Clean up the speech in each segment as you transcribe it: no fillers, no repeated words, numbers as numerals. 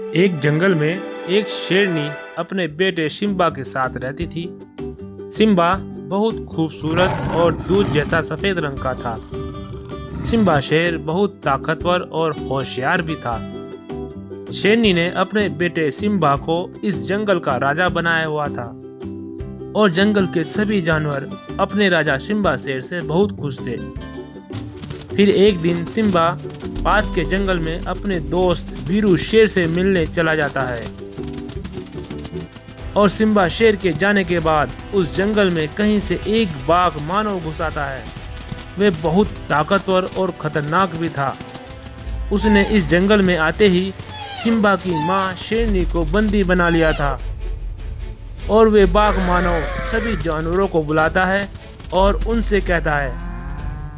एक जंगल में एक शेरनी अपने बेटे सिम्बा के साथ रहती थी। सिम्बा बहुत खूबसूरत और दूध जैसा सफेद रंग का था। सिम्बा शेर बहुत ताकतवर और होशियार भी था। शेरनी ने अपने बेटे सिम्बा को इस जंगल का राजा बनाया हुआ था और जंगल के सभी जानवर अपने राजा सिम्बा शेर से बहुत खुश थे। फिर एक दिन सिम्बा पास के जंगल में अपने दोस्त वीरू शेर से मिलने चला जाता है और सिम्बा शेर के जाने के बाद उस जंगल में कहीं से एक बाघ मानव घुस आता है। वह बहुत ताकतवर और खतरनाक भी था। उसने इस जंगल में आते ही सिम्बा की मां शेरनी को बंदी बना लिया था और वे बाघ मानव सभी जानवरों को बुलाता है और उनसे कहता है,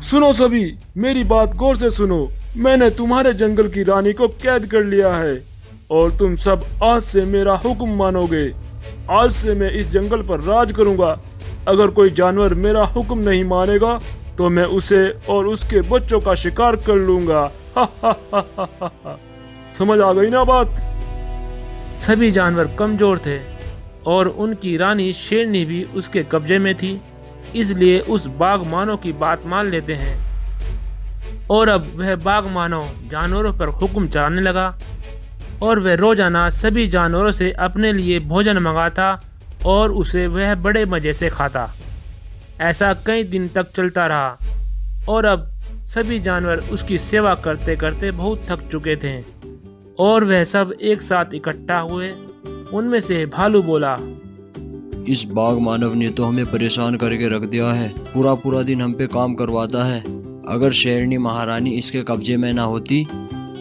सुनो सभी, मेरी बात गौर से सुनो। मैंने तुम्हारे जंगल की रानी को कैद कर लिया है और तुम सब आज से मेरा हुक्म मानोगे। आज से मैं इस जंगल पर राज करूंगा। अगर कोई जानवर मेरा हुक्म नहीं मानेगा तो मैं उसे और उसके बच्चों का शिकार कर लूंगा। हा हा हा हा हा हा। समझ आ गई ना बात? सभी जानवर कमजोर थे और उनकी रानी शेरनी भी उसके कब्जे में थी, इसलिए उस बाघ मानव की बात मान लेते हैं। और अब वह बाघ मानव जानवरों पर हुक्म चलाने लगा और वह रोजाना सभी जानवरों से अपने लिए भोजन मंगाता और उसे वह बड़े मजे से खाता। ऐसा कई दिन तक चलता रहा और अब सभी जानवर उसकी सेवा करते करते बहुत थक चुके थे और वह सब एक साथ इकट्ठा हुए। उनमें से भालू बोला, इस बाघ मानव ने तो हमें परेशान करके रख दिया है। पूरा पूरा दिन हम पे काम करवाता है। अगर शेरनी महारानी इसके कब्जे में ना होती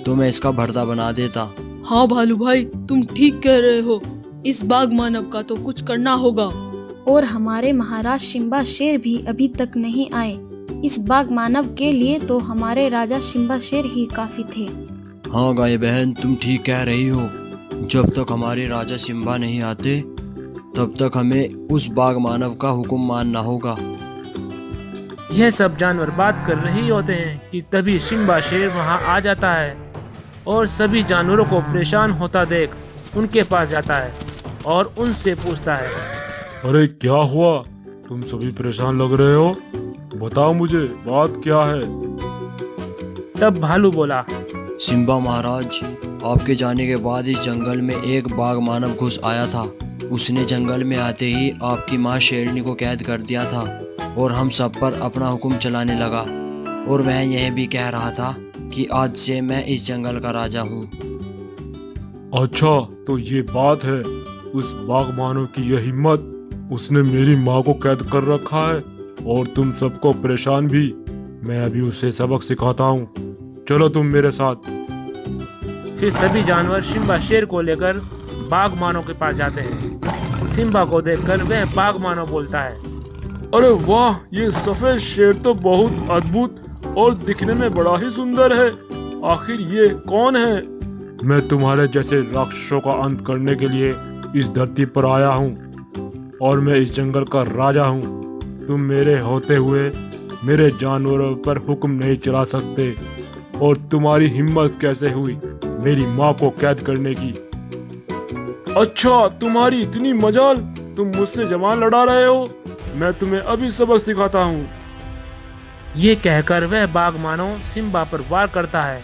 तो मैं इसका भरता बना देता। हाँ भालू भाई, तुम ठीक कह रहे हो। इस बाघ मानव का तो कुछ करना होगा। और हमारे महाराज सिम्बा शेर भी अभी तक नहीं आए। इस बाघ मानव के लिए तो हमारे राजा सिम्बा शेर ही काफी थे। हाँ गाय बहन, तुम ठीक कह रही हो। जब तक हमारे राजा सिम्बा नहीं आते तब तक हमें उस बाघ मानव का हुक्म मानना होगा। यह सब जानवर बात कर रही होते हैं कि तभी सिम्बा शेर वहां आ जाता है और सभी जानवरों को परेशान होता देख उनके पास जाता है और उनसे पूछता है, अरे क्या हुआ? तुम सभी परेशान लग रहे हो। बताओ मुझे, बात क्या है? तब भालू बोला, सिम्बा महाराज, आपके जाने के बाद इस जंगल में एक बाघ मानव घुस आया था। उसने जंगल में आते ही आपकी माँ शेरनी को कैद कर दिया था और हम सब पर अपना हुक्म चलाने लगा। और वह यह भी कह रहा था कि आज से मैं इस जंगल का राजा हूँ। अच्छा, तो ये बात है। उस बाघ मानव की यह हिम्मत। उसने मेरी माँ को कैद कर रखा है और तुम सबको परेशान भी। मैं अभी उसे सबक सिखाता हूँ। चलो तुम मेरे साथ। फिर सभी जानवर सिम्बा शेर को लेकर बाघ मानव के पास जाते हैं। सिम्बा को देखकर वह बाघ मानव बोलता है, अरे वाह, ये सफेद शेर तो बहुत अद्भुत और दिखने में बड़ा ही सुंदर है। आखिर ये कौन है? मैं तुम्हारे जैसे राक्षसों का अंत करने के लिए इस धरती पर आया हूँ और मैं इस जंगल का राजा हूँ। तुम मेरे होते हुए मेरे जानवरों पर हुक्म नहीं चला सकते। और तुम्हारी हिम्मत कैसे हुई मेरी माँ को कैद करने की? अच्छा, तुम्हारी इतनी मजाल, तुम मुझसे जवान लड़ा रहे हो। मैं तुम्हें अभी सबक सिखाता हूँ। ये कहकर वह बाघ मानव सिम्बा पर वार करता है,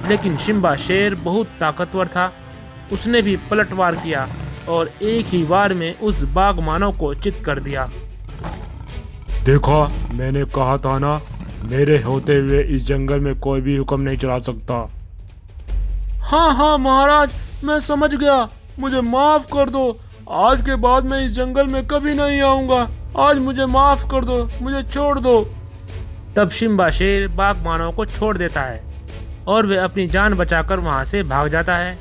लेकिन सिम्बा शेर बहुत ताकतवर था। उसने भी पलटवार किया और एक ही वार में उस बाघ मानव को चित कर दिया। देखा, मैंने कहा था ना, मेरे होते हुए इस जंगल में कोई भी हुक्म नहीं चला सकता। हाँ हाँ महाराज, मैं समझ गया। मुझे माफ कर दो। आज के बाद मैं इस जंगल में कभी नहीं आऊंगा। आज मुझे माफ कर दो, मुझे छोड़ दो। तब सिम्बा शेर बाघ मानव को छोड़ देता है और वह अपनी जान बचाकर वहां से भाग जाता है।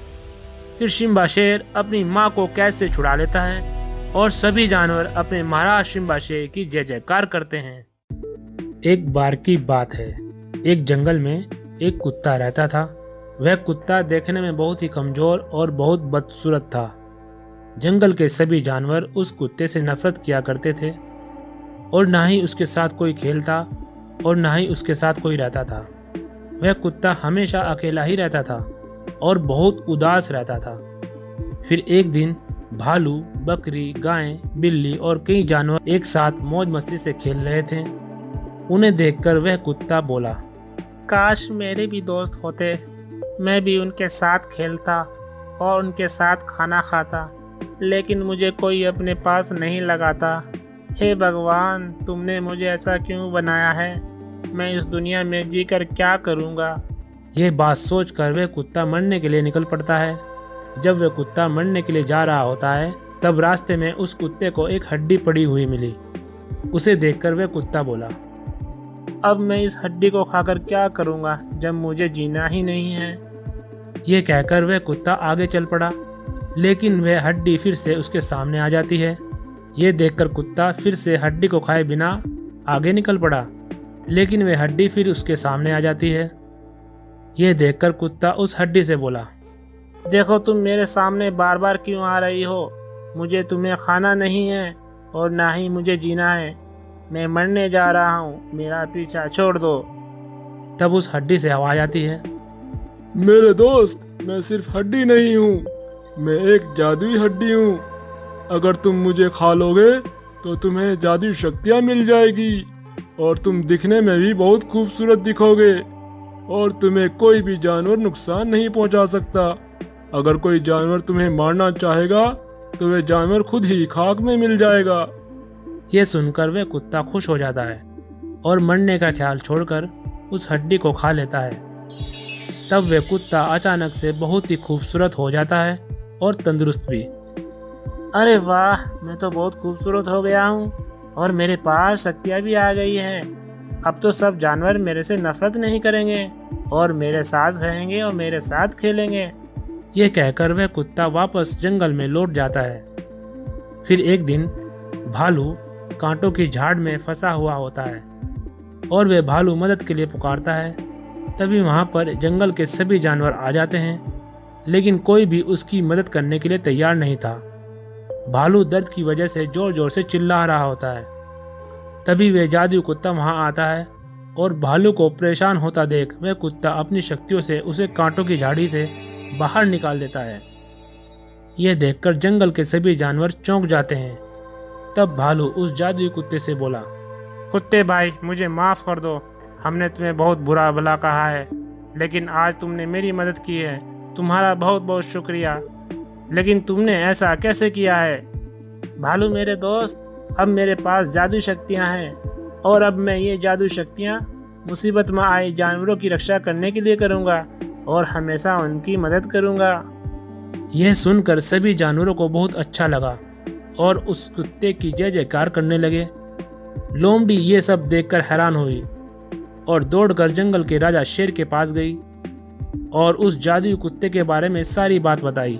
फिर सिम्बा शेर अपनी मां को कैद से छुड़ा लेता है और सभी जानवर अपने महाराज सिम्बा शेर की जय जयकार करते हैं। एक बार की बात है, एक जंगल में एक कुत्ता रहता था। वह कुत्ता देखने में बहुत ही कमजोर और बहुत बदसूरत था। जंगल के सभी जानवर उस कुत्ते से नफरत किया करते थे और ना ही उसके साथ कोई खेलता और ना ही उसके साथ कोई रहता था। वह कुत्ता हमेशा अकेला ही रहता था और बहुत उदास रहता था। फिर एक दिन भालू, बकरी, गाय, बिल्ली और कई जानवर एक साथ मौज मस्ती से खेल रहे थे। उन्हें देखकर वह कुत्ता बोला, काश मेरे भी दोस्त होते, मैं भी उनके साथ खेलता और उनके साथ खाना खाता, लेकिन मुझे कोई अपने पास नहीं लगाता। हे भगवान, तुमने मुझे ऐसा क्यों बनाया है? मैं इस दुनिया में जीकर क्या करूँगा? यह बात सोचकर वह कुत्ता मरने के लिए निकल पड़ता है। जब वह कुत्ता मरने के लिए जा रहा होता है, तब रास्ते में उस कुत्ते को एक हड्डी पड़ी हुई मिली। उसे देखकर वह कुत्ता बोला, अब मैं इस हड्डी को खाकर क्या करूँगा जब मुझे जीना ही नहीं है। ये कहकर वह कुत्ता आगे चल पड़ा, लेकिन वह हड्डी फिर से उसके सामने आ जाती है। ये देखकर कुत्ता फिर से हड्डी को खाए बिना आगे निकल पड़ा, लेकिन वह हड्डी फिर उसके सामने आ जाती है। ये देखकर कुत्ता उस हड्डी से बोला, देखो तुम मेरे सामने बार बार क्यों आ रही हो? मुझे तुम्हें खाना नहीं है और ना ही मुझे जीना है। मैं मरने जा रहा हूँ, मेरा पीछा छोड़ दो। तब उस हड्डी से आवाज़ आती है, मेरे दोस्त, मैं सिर्फ हड्डी नहीं हूँ, मैं एक जादुई हड्डी हूँ। अगर तुम मुझे खा लोगे तो तुम्हें जादुई शक्तियाँ मिल जाएगी और तुम दिखने में भी बहुत खूबसूरत दिखोगे और तुम्हें कोई भी जानवर नुकसान नहीं पहुँचा सकता। अगर कोई जानवर तुम्हें मारना चाहेगा तो वह जानवर खुद ही खाक में मिल जाएगा। ये सुनकर वह कुत्ता खुश हो जाता है और मरने का ख्याल छोड़कर उस हड्डी को खा लेता है। तब वह कुत्ता अचानक से बहुत ही खूबसूरत हो जाता है और तंदुरुस्त भी। अरे वाह, मैं तो बहुत खूबसूरत हो गया हूँ और मेरे पास शक्तियाँ भी आ गई हैं। अब तो सब जानवर मेरे से नफरत नहीं करेंगे और मेरे साथ रहेंगे और मेरे साथ खेलेंगे। ये कहकर वह कुत्ता वापस जंगल में लौट जाता है। फिर एक दिन भालू कांटों की झाड़ में फंसा हुआ होता है और वह भालू मदद के लिए पुकारता है। तभी वहाँ पर जंगल के सभी जानवर आ जाते हैं, लेकिन कोई भी उसकी मदद करने के लिए तैयार नहीं था। भालू दर्द की वजह से जोर जोर से चिल्ला रहा होता है। तभी वह जादुई कुत्ता वहाँ आता है और भालू को परेशान होता देख वह कुत्ता अपनी शक्तियों से उसे कांटों की झाड़ी से बाहर निकाल देता है। यह देखकर जंगल के सभी जानवर चौंक जाते हैं। तब भालू उस जादुई कुत्ते से बोला, कुत्ते भाई, मुझे माफ़ कर दो, हमने तुम्हें बहुत बुरा भला कहा है, लेकिन आज तुमने मेरी मदद की है, तुम्हारा बहुत बहुत शुक्रिया। लेकिन तुमने ऐसा कैसे किया है? भालू मेरे दोस्त, अब मेरे पास जादुई शक्तियाँ हैं और अब मैं ये जादुई शक्तियाँ मुसीबत में आए जानवरों की रक्षा करने के लिए करूँगा और हमेशा उनकी मदद करूँगा। यह सुनकर सभी जानवरों को बहुत अच्छा लगा और उस कुत्ते की जय जयकार करने लगे। लोमड़ी ये सब देखकर हैरान हुई और दौड़कर जंगल के राजा शेर के पास गई और उस जादुई कुत्ते के बारे में सारी बात बताई।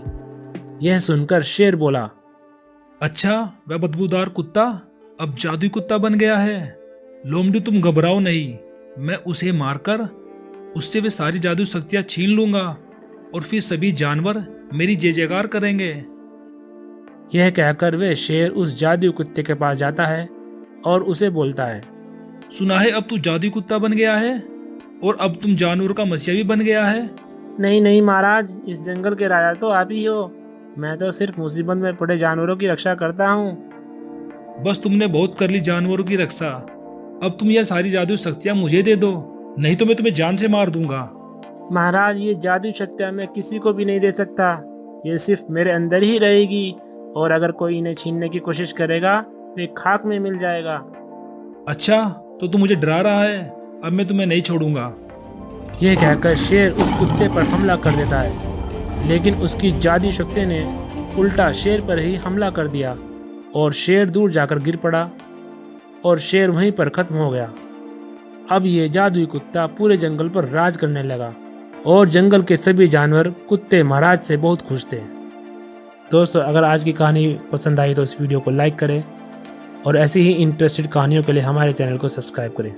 यह सुनकर शेर बोला, अच्छा, वह बदबूदार कुत्ता अब जादुई कुत्ता बन गया है। लोमड़ी, तुम घबराओ नहीं, मैं उसे मारकर उससे वे सारी जादुई शक्तियां छीन लूंगा और फिर सभी जानवर मेरी जय जयकार करेंगे। यह कहकर वह शेर उस जादुई कुत्ते के पास जाता है और उसे बोलता है, सुना है अब तू जादुई कुत्ता बन गया है और अब तुम जानवर का मसीहा भी बन गया है। नहीं नहीं महाराज, इस जंगल के राजा तो आप ही हो। मैं तो सिर्फ मुसीबत में पड़े जानवरों की रक्षा करता हूँ। बस तुमने बहुत कर ली जानवरों की रक्षा, अब तुम यह सारी जादुई शक्तियां मुझे दे दो, नहीं तो मैं तुम्हें जान से मार दूंगा। महाराज, ये जादुई शक्तियाँ मैं किसी को भी नहीं दे सकता, ये सिर्फ मेरे अंदर ही रहेगी और अगर कोई इन्हें छीनने की कोशिश करेगा वे खाक में मिल जाएगा। अच्छा, तो तू मुझे डरा रहा है, अब मैं तुम्हें नहीं छोड़ूंगा। यह कहकर शेर उस कुत्ते पर हमला कर देता है, लेकिन उसकी जादुई शक्ति ने उल्टा शेर पर ही हमला कर दिया और शेर दूर जाकर गिर पड़ा और शेर वहीं पर खत्म हो गया। अब ये जादुई कुत्ता पूरे जंगल पर राज करने लगा और जंगल के सभी जानवर कुत्ते महाराज से बहुत खुश थे। दोस्तों, अगर आज की कहानी पसंद आई तो इस वीडियो को लाइक करें और ऐसी ही इंटरेस्टेड कहानियों के लिए हमारे चैनल को सब्सक्राइब करें।